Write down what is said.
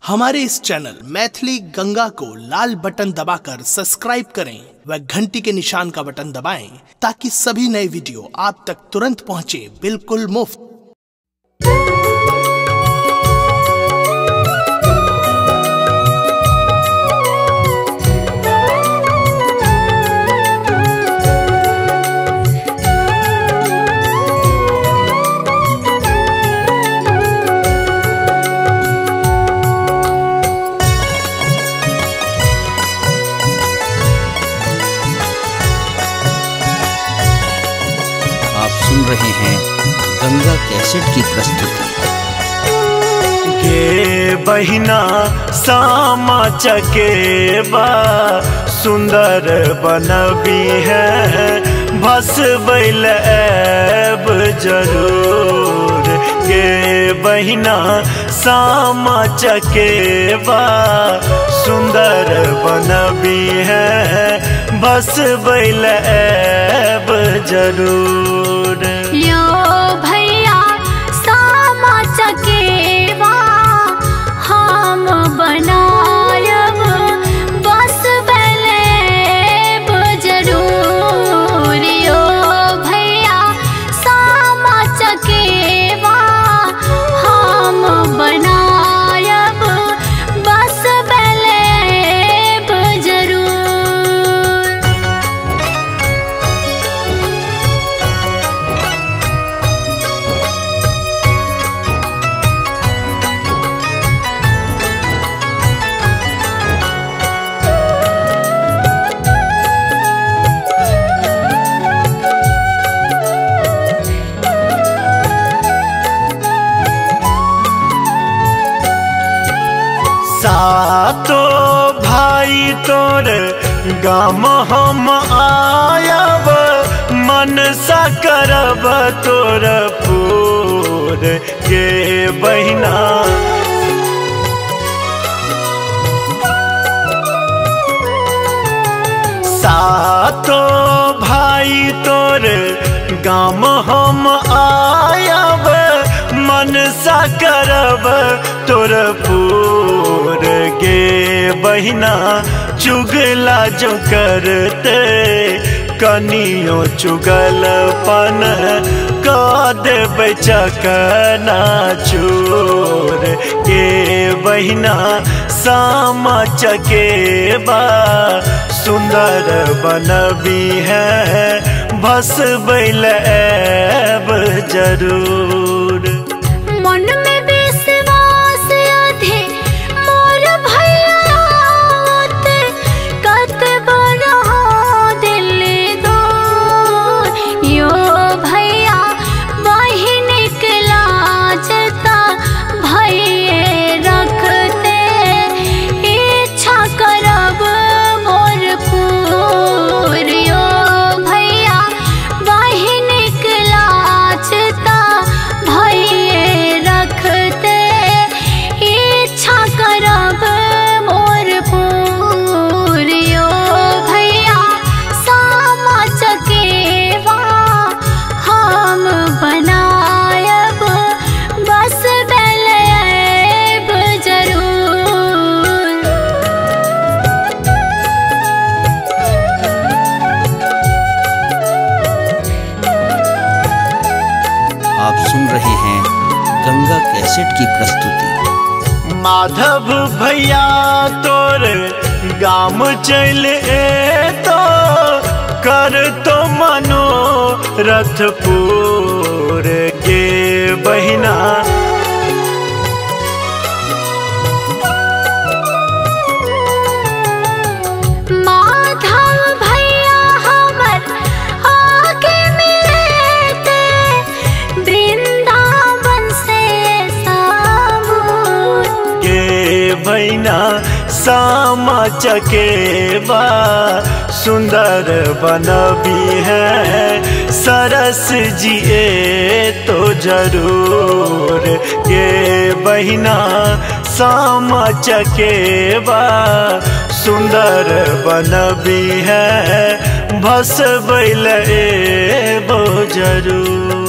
हमारे इस चैनल मैथिली गंगा को लाल बटन दबाकर सब्सक्राइब करें व घंटी के निशान का बटन दबाएं ताकि सभी नए वीडियो आप तक तुरंत पहुंचे बिल्कुल मुफ्त। आप सुन रहे हैं गंगा कैसेट की प्रस्तुति। के बहिना सामा चकेबा सुंदर बनबी है भसबैल ऐब जरूर। के बहिना सामा चकेबा सुंदर बनबी है भसबैल ऐब जरूर। यो भैया सामा चकेवा हम बनायब बस बैलेब जरूर। यो भैया सामा चकेवा हम बनायब बस बैलेब जरूर। सातो भाई तोर गाम हम आयब मनसा करब तोर पूर। के बहिना सातो भाई तोर गाम हम आयब मनसा करब तोर पूर। गे बहिना चुगला जो करते कनियो चुगलपन का देबै चकना चूर। के बहिना सामा चकेबा सुंदर बनबी है भसबैल ऐब जरूर। मन में विश्वास अधे मोर भैया कत बड़ा दिल दो। यो भैया बहिन निकला जता भैये रखते इच्छा करब मोर पूर। यो भैया बहिन निकला जता भैये रखते इच्छा करब मोर पूर। यो भैया सामा चकेवा हम बनायब बस बैलेब जरूर। आप सुन रहे हैं गंगा कैसेट की प्रस्तुति। माधव भैया तोर गाम चल तो कर तो मनो रथपुर। के बहिना माधव भैया हमर आगे मिलते वृंदावन से सामूर। के बहिना सामा चकेबा सुंदर बनबी है सरस जिए तो जरूर। के बहिना सामा चकेबा सुंदर बनबी है भसबैल ऐब जरूर।